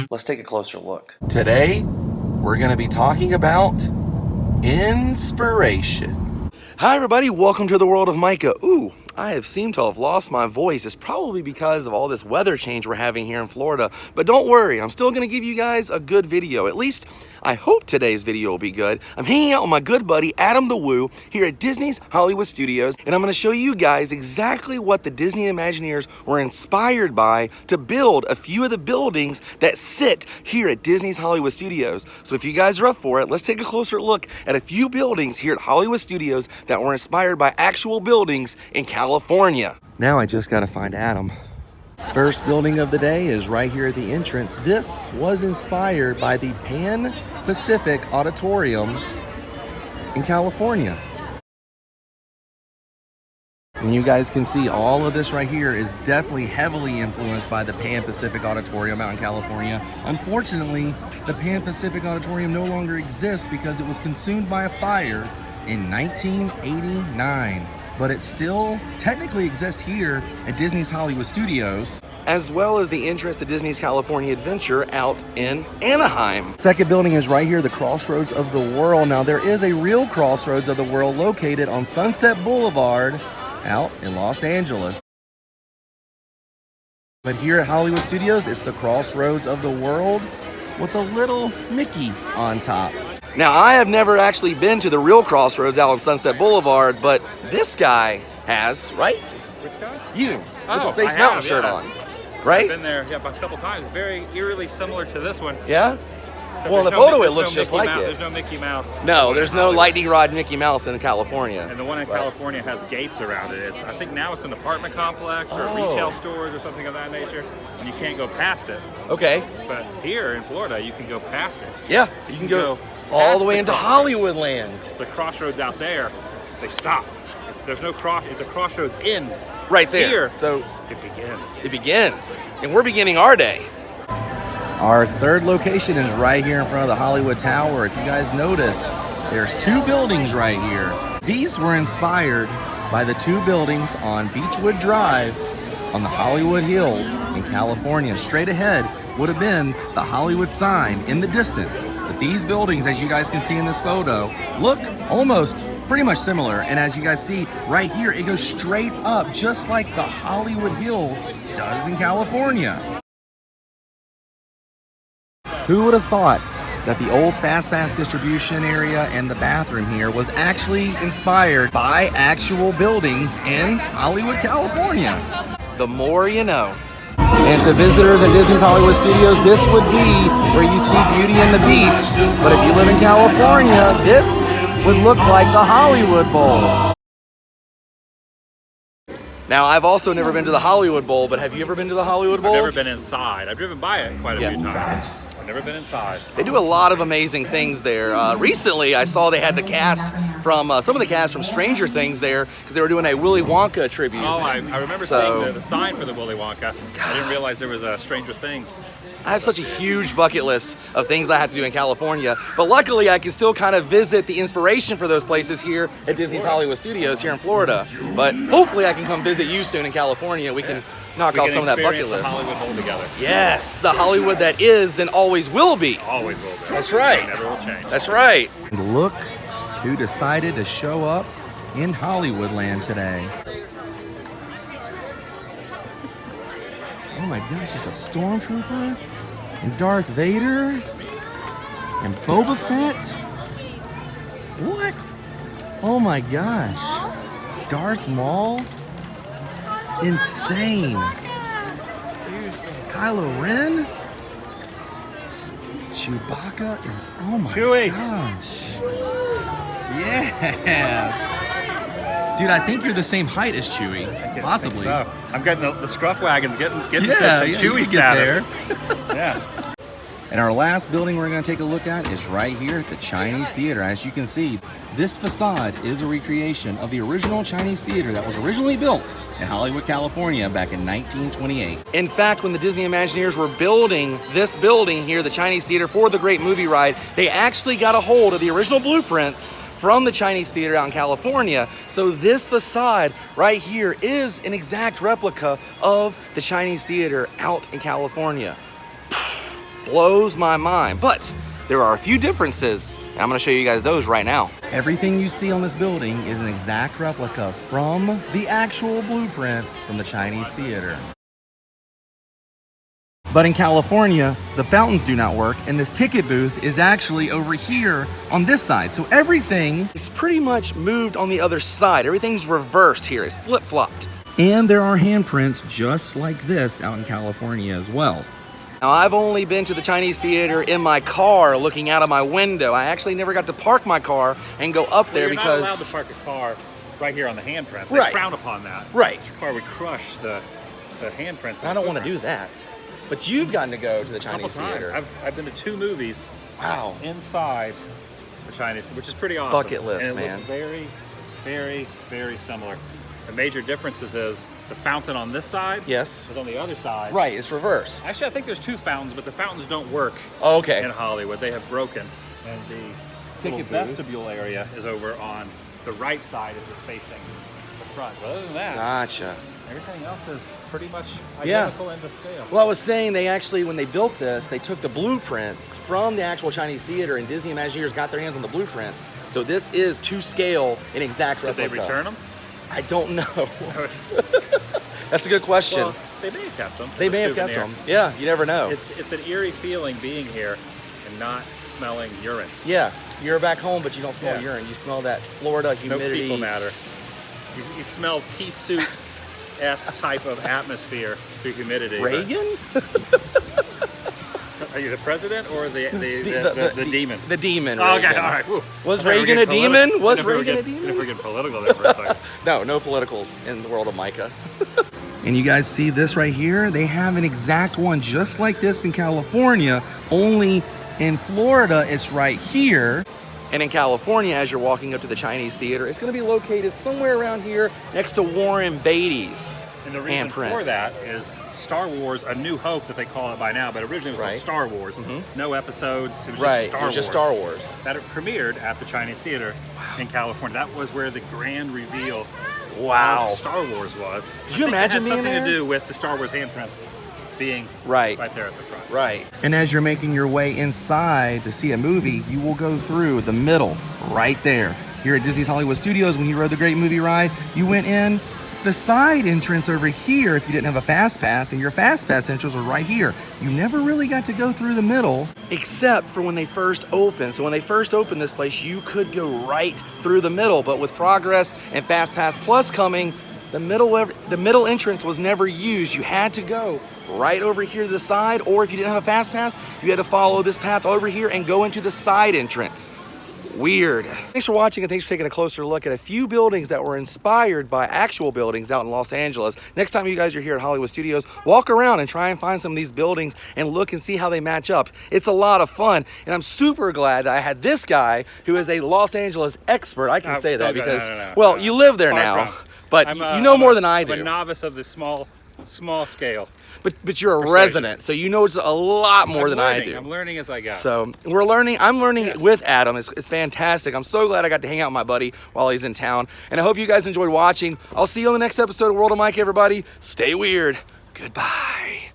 Let's take a closer look. Today, we're gonna be talking about inspiration. Hi everybody, welcome to the world of Micah. Ooh, I have seemed to have lost my voice. It's probably because of all this weather change we're having here in Florida. But don't worry, I'm still gonna give you guys a good video. At least, I hope today's video will be good. I'm hanging out with my good buddy, Adam the Woo, here at Disney's Hollywood Studios, and I'm gonna show you guys exactly what the Disney Imagineers were inspired by to build a few of the buildings that sit here at Disney's Hollywood Studios. So if you guys are up for it, let's take a closer look at a few buildings here at Hollywood Studios that were inspired by actual buildings in California. Now I just gotta find Adam. First building of the day is right here at the entrance. This was inspired by the Pan Pacific Auditorium in California. And you guys can see all of this right here is definitely heavily influenced by the Pan Pacific Auditorium out in California. Unfortunately, the Pan Pacific Auditorium no longer exists because it was consumed by a fire in 1989. But it still technically exists here at Disney's Hollywood Studios, as well as the entrance to Disney's California Adventure out in Anaheim. Second building is right here, the Crossroads of the World. Now there is a real Crossroads of the World located on Sunset Boulevard out in Los Angeles. But here at Hollywood Studios, it's the Crossroads of the World with a little Mickey on top. Now, I have never actually been to the real Crossroads out on Sunset Boulevard, but this guy has, right? Which guy? You, with the Space Mountain shirt on, right? I've been there a couple times. Very eerily similar to this one. Yeah? Except Well, in the photo it looks just like it. There's no Mickey Mouse. No, there's no lightning rod Mickey Mouse in California. And the one in California has gates around it. I think now it's an apartment complex or retail stores or something of that nature, and you can't go past it. Okay. But here in Florida, you can go past it. Yeah, you can go all the way into Hollywood land. The Crossroads out there, they stop. There's no the Crossroads end. Right there. Here, so it begins. It begins. And we're beginning our day. Our third location is right here in front of the Hollywood Tower. If you guys notice, there's two buildings right here. These were inspired by the two buildings on Beechwood Drive on the Hollywood Hills in California. Straight ahead would have been the Hollywood sign in the distance. But these buildings, as you guys can see in this photo, look almost pretty much similar. And as you guys see right here, it goes straight up just like the Hollywood Hills does in California. Who would have thought that the old Fast Pass distribution area and the bathroom here was actually inspired by actual buildings in Hollywood, California? The more you know. And to visitors at Disney's Hollywood Studios, this would be where you see Beauty and the Beast. But if you live in California, this would look like the Hollywood Bowl. Now, I've also never been to the Hollywood Bowl, but have you ever been to the Hollywood Bowl? I've never been inside. I've driven by it quite a few times. Never been inside. They do a lot of amazing things there. Recently, I saw they had the cast from, some of the cast from Stranger Things there, because they were doing a Willy Wonka tribute. Oh, I remember seeing the sign for the Willy Wonka. I didn't realize there was a Stranger Things. I have such a huge bucket list of things I have to do in California, but luckily I can still kind of visit the inspiration for those places here at Disney's Hollywood Studios here in Florida. But hopefully I can come visit you soon in California. We can knock off some of that bucket list. The Hollywood Bowl together. Yes, the Hollywood that is and always will be. Always will be. That's right. It never will change. That's right. Look who decided to show up in Hollywood land today. Oh my gosh, it's a stormtrooper and Darth Vader and Boba Fett. What? Oh my gosh. Darth Maul. Insane. Kylo Ren. Chewbacca and oh my gosh. Yeah. Dude, I think you're the same height as Chewie. Possibly. So. I'm getting the scruff wagons getting to Chewie status. Yeah. And our last building we're going to take a look at is right here at the Chinese Theater. As you can see, this facade is a recreation of the original Chinese theater that was originally built in Hollywood, California back in 1928. In fact, when the Disney Imagineers were building this building here, the Chinese Theater, for the Great Movie Ride, they actually got a hold of the original blueprints from the Chinese Theater out in California. So this facade right here is an exact replica of the Chinese Theater out in California. blows my mind. But there are a few differences, and I'm gonna show you guys those right now. Everything you see on this building is an exact replica from the actual blueprints from the Chinese theater. But in California, the fountains do not work, and this ticket booth is actually over here on this side. So everything is pretty much moved on the other side. Everything's reversed here, it's flip-flopped. And there are handprints just like this out in California as well. Now, I've only been to the Chinese theater in my car looking out of my window. I actually never got to park my car and go up there because... You're not allowed to park a car right here on the handprints. They frown upon that. Right. Your car would crush the handprints. I don't want to do that. But you've gotten to go to the Chinese theater. I've been to 2 movies. Wow. Inside the Chinese, which is pretty awesome. Bucket list, and it man. looks very, very, very similar. The major differences is the fountain on this side. Yes. Is on the other side. Right, it's reversed. Actually, I think there's 2 fountains, but the fountains don't work. Oh, okay. In Hollywood, they have broken, and the ticket vestibule area is over on the right side if you're facing the front. But other than that, gotcha. Everything else is pretty much identical in the scale. Well, I was saying they actually, when they built this, they took the blueprints from the actual Chinese theater, and Disney Imagineers got their hands on the blueprints. So this is to scale in exact replica. Did they return them? I don't know. That's a good question. Well, they may have kept them. They may have kept them. Yeah, you never know. It's an eerie feeling being here and not smelling urine. Yeah, you're back home, but you don't smell urine. You smell that Florida humidity. No fecal matter. You smell pea soup. Type of atmosphere through humidity. Reagan? Are you the president or the demon? The demon. Oh, okay, all right. Whew. Was Reagan a demon? Was Reagan a demon? If we're getting political there for a second. No politicals in the world of Micah. And you guys see this right here? They have an exact one just like this in California, only in Florida it's right here. And in California, as you're walking up to the Chinese theater, it's going to be located somewhere around here next to Warren Beatty's And the reason for that is Star Wars, A New Hope that they call it by now, but originally it was called Star Wars. No episodes, it was just Star Wars. Just Star Wars. That it premiered at the Chinese theater in California. That was where the grand reveal of Star Wars was. Did you imagine being something there? to do with the Star Wars handprints being right there at the front. Right. And as you're making your way inside to see a movie, you will go through the middle right there. Here at Disney's Hollywood Studios, when you rode the Great Movie Ride, you went in the side entrance over here if you didn't have a Fast Pass, and your Fast Pass entrance was right here. You never really got to go through the middle, except for when they first opened. So when they first opened this place, you could go right through the middle, but with Progress and Fast Pass Plus coming, the middle entrance was never used. You had to go right over here to the side, or if you didn't have a Fast Pass, you had to follow this path over here and go into the side entrance. Weird. Thanks for watching, and thanks for taking a closer look at a few buildings that were inspired by actual buildings out in Los Angeles. Next time you guys are here at Hollywood Studios, walk around and try and find some of these buildings and look and see how they match up. It's a lot of fun, and I'm super glad that I had this guy who is a Los Angeles expert. I can say that because, well, you live there now, but you know more than I do. I'm a novice of the small scale. But you're a resident, so you know it's a lot more than I do. I'm learning as I go. So we're learning. I'm learning with Adam. It's fantastic. I'm so glad I got to hang out with my buddy while he's in town. And I hope you guys enjoyed watching. I'll see you on the next episode of World of Mike, everybody. Stay weird. Goodbye.